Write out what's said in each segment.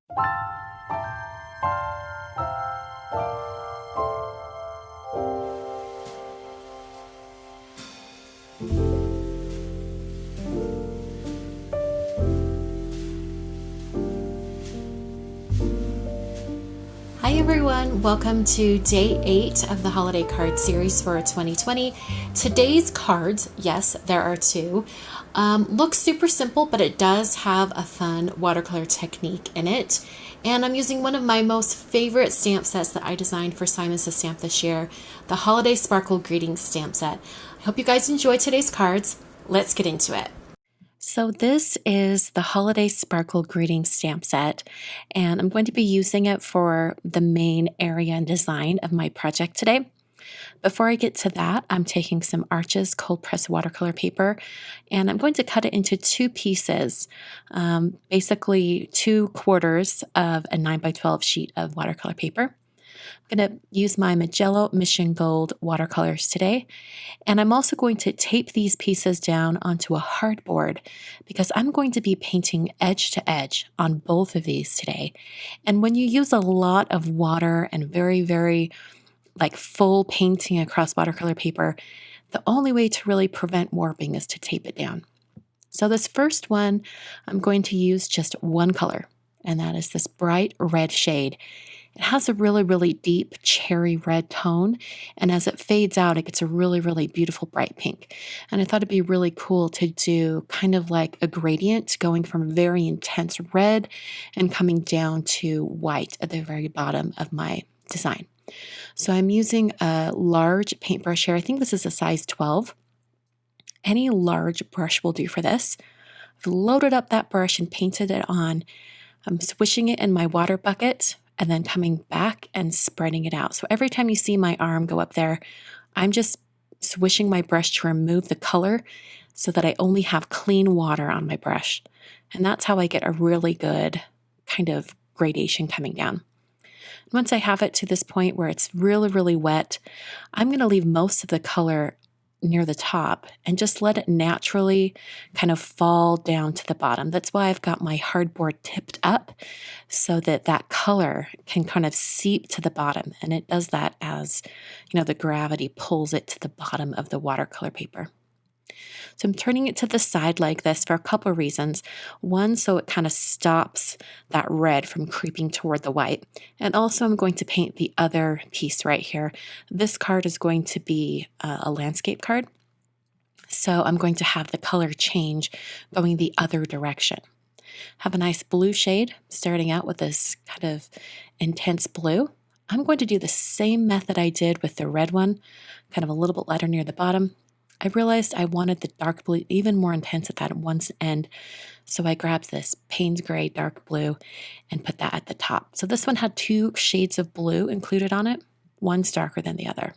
Hi everyone, welcome to day 8 of the holiday card series for 2020. Today's cards, yes, there are two, look super simple, but it does have a fun watercolor technique in it. And I'm using one of my most favorite stamp sets that I designed for Simon Says Stamp this year, the Holiday Sparkle Greetings stamp set. I hope you guys enjoy today's cards. Let's get into it. So this is the Holiday Sparkle Greeting stamp set, and I'm going to be using it for the main area and design of my project today. Before I get to that, I'm taking some Arches cold press watercolor paper, and I'm going to cut it into two pieces, basically 2/4 of a 9x12 sheet of watercolor paper. I'm going to use my Magello Mission Gold watercolors today. And I'm also going to tape these pieces down onto a hardboard because I'm going to be painting edge to edge on both of these today. And when you use a lot of water and very like full painting across watercolor paper, the only way to really prevent warping is to tape it down. So this first one, I'm going to use just one color, and that is this bright red shade. It has a really deep cherry red tone, and as it fades out, it gets a really beautiful bright pink. And I thought it'd be really cool to do kind of like a gradient going from very intense red and coming down to white at the very bottom of my design. So I'm using a large paintbrush here. I think this is a size 12. Any large brush will do for this. I've loaded up that brush and painted it on. I'm swishing it in my water bucket and then coming back and spreading it out. So every time you see my arm go up there, I'm just swishing my brush to remove the color so that I only have clean water on my brush. And that's how I get a really good kind of gradation coming down. Once I have it to this point where it's really wet, I'm going to leave most of the color near the top and just let it naturally kind of fall down to the bottom. That's why I've got my hardboard tipped up so that that color can kind of seep to the bottom. And it does that as, the gravity pulls it to the bottom of the watercolor paper. So I'm turning it to the side like this for a couple of reasons. One, so it kind of stops that red from creeping toward the white. And also I'm going to paint the other piece right here. This card is going to be a landscape card. So I'm going to have the color change going the other direction. Have a nice blue shade, starting out with this kind of intense blue. I'm going to do the same method I did with the red one, kind of a little bit lighter near the bottom. I realized I wanted the dark blue even more intense at that one end, so I grabbed this Payne's Gray dark blue and put that at the top. So this one had 2 shades of blue included on it. One's darker than the other.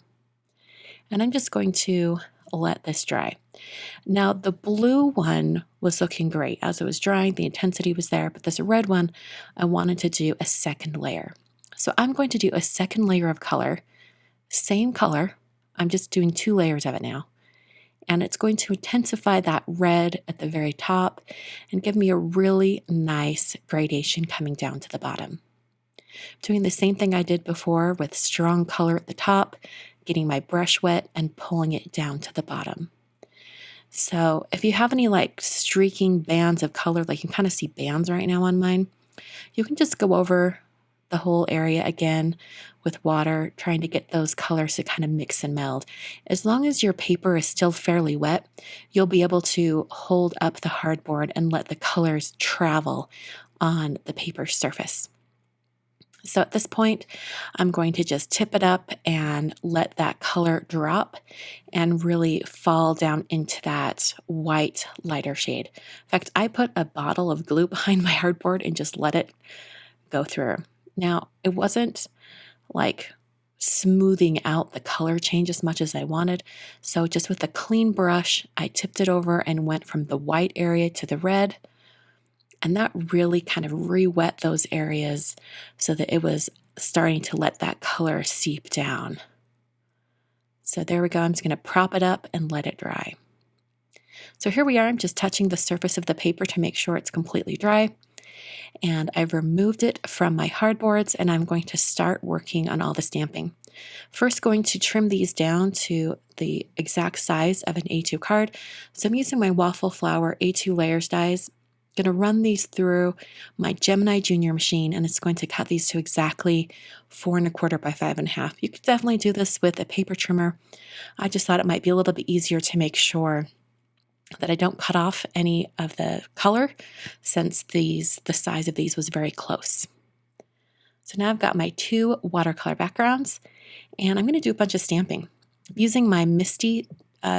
And I'm just going to let this dry. Now, the blue one was looking great. As it was drying, the intensity was there, but this red one, I wanted to do a second layer. So I'm going to do a second layer of color, same color. I'm just doing 2 layers of it now. And it's going to intensify that red at the very top and give me a really nice gradation coming down to the bottom. Doing the same thing I did before with strong color at the top, getting my brush wet and pulling it down to the bottom. So if you have any like streaking bands of color, like you can kind of see bands right now on mine, you can just go over the whole area again with water, trying to get those colors to kind of mix and meld. As long as your paper is still fairly wet, you'll be able to hold up the hardboard and let the colors travel on the paper surface. So at this point, I'm going to just tip it up and let that color drop and really fall down into that white lighter shade. In fact, I put a bottle of glue behind my hardboard and just let it go through. Now, it wasn't like smoothing out the color change as much as I wanted. So just with a clean brush, I tipped it over and went from the white area to the red. And that really kind of re-wet those areas so that it was starting to let that color seep down. So there we go. I'm just going to prop it up and let it dry. So here we are. I'm just touching the surface of the paper to make sure it's completely dry. and I've removed it from my hardboards, and I'm going to start working on all the stamping. First, going to trim these down to the exact size of an A2 card. So I'm using my Waffle Flower A2 layers dies. I'm going to run these through my Gemini Junior machine, and it's going to cut these to exactly 4 1/4 by 5 1/2. You could definitely do this with a paper trimmer. I just thought it might be a little bit easier to make sure that I don't cut off any of the color, since the size of these was very close. So now I've got my 2 watercolor backgrounds, and I'm going to do a bunch of stamping. I'm using my Misty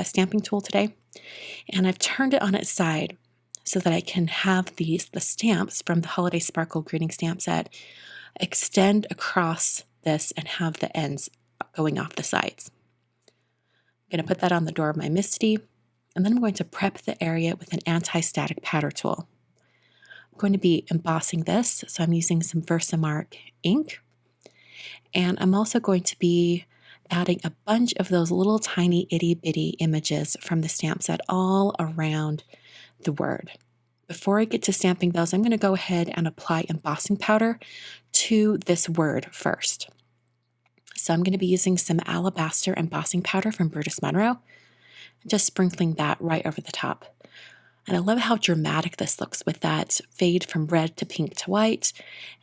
stamping tool today, and I've turned it on its side so that I can have the stamps from the Holiday Sparkle greeting stamp set extend across this and have the ends going off the sides. I'm going to put that on the door of my Misty, and then I'm going to prep the area with an anti-static powder tool. I'm going to be embossing this, so I'm using some Versamark ink, and I'm also going to be adding a bunch of those little tiny itty bitty images from the stamp set all around the word. Before I get to stamping those, I'm going to go ahead and apply embossing powder to this word first. So I'm going to be using some Alabaster embossing powder from Brutus Monroe, and just sprinkling that right over the top. And I love how dramatic this looks with that fade from red to pink to white,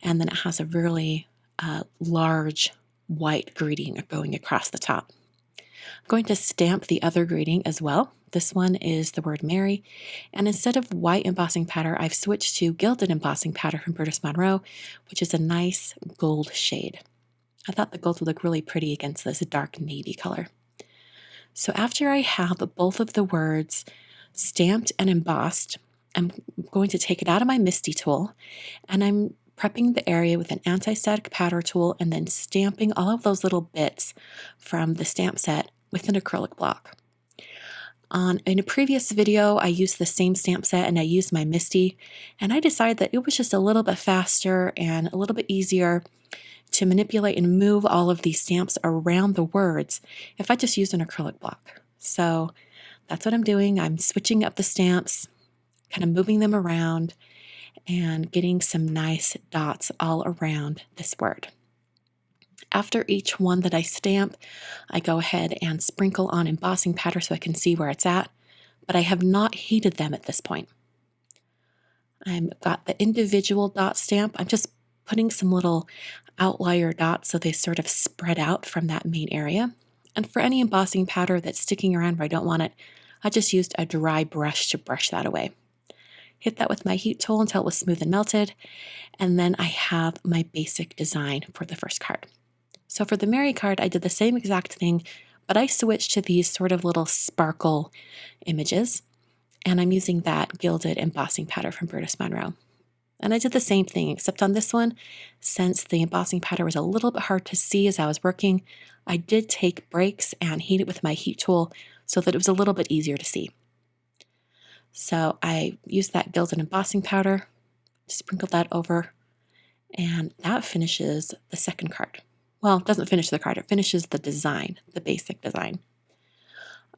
and then it has a really large white greeting going across the top. I'm going to stamp the other greeting as well. This one is the word Merry, and instead of white embossing powder, I've switched to gilded embossing powder from Brutus Monroe, which is a nice gold shade. I thought the gold would look really pretty against this dark navy color. So after I have both of the words stamped and embossed, I'm going to take it out of my Misty tool, and I'm prepping the area with an anti-static powder tool and then stamping all of those little bits from the stamp set with an acrylic block. In a previous video, I used the same stamp set and I used my Misty, and I decided that it was just a little bit faster and a little bit easier to manipulate and move all of these stamps around the words if I just used an acrylic block. So that's what I'm doing. I'm switching up the stamps, kind of moving them around and getting some nice dots all around this word. After each one that I stamp, I go ahead and sprinkle on embossing powder so I can see where it's at, but I have not heated them at this point. I've got the individual dot stamp. I'm just putting some little outlier dots so they sort of spread out from that main area. And for any embossing powder that's sticking around where I don't want it, I just used a dry brush to brush that away. Hit that with my heat tool until it was smooth and melted, and then I have my basic design for the first card. So for the Merry card, I did the same exact thing, but I switched to these sort of little sparkle images, and I'm using that gilded embossing powder from Brutus Monroe. And I did the same thing, except on this one, since the embossing powder was a little bit hard to see as I was working, I did take breaks and heat it with my heat tool so that it was a little bit easier to see. So I used that gilded embossing powder, sprinkled that over, and that finishes the second card. Well, it doesn't finish the card, it finishes the design, the basic design.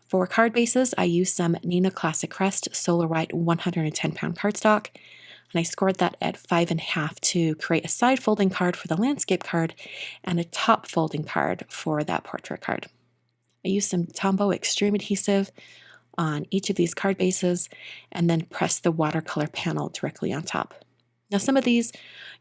For card bases, I used some Neenah Classic Crest Solarite 110-pound cardstock, and I scored that at 5 1/2 to create a side folding card for the landscape card and a top folding card for that portrait card. I used some Tombow Extreme Adhesive on each of these card bases and then pressed the watercolor panel directly on top. Now some of these,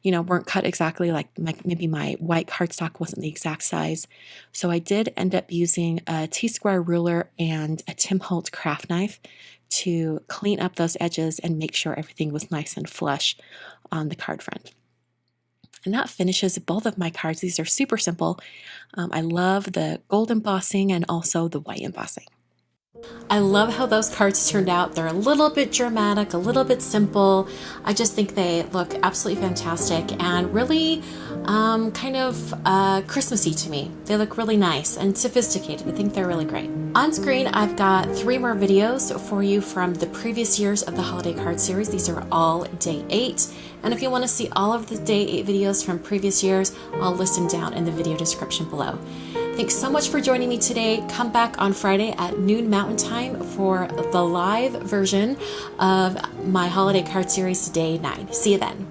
weren't cut exactly, like maybe my white cardstock wasn't the exact size. So I did end up using a T-square ruler and a Tim Holtz craft knife to clean up those edges and make sure everything was nice and flush on the card front. And that finishes both of my cards. These are super simple. I love the gold embossing and also the white embossing. I love how those cards turned out. They're a little bit dramatic, a little bit simple. I just think they look absolutely fantastic and really kind of Christmassy to me. They look really nice and sophisticated. I think they're really great. On screen, I've got 3 more videos for you from the previous years of the Holiday Card Series. These are all day 8. And if you want to see all of the day 8 videos from previous years, I'll list them down in the video description below. Thanks so much for joining me today. Come back on Friday at noon Mountain Time for the live version of my Holiday Card Series Day 9. See you then.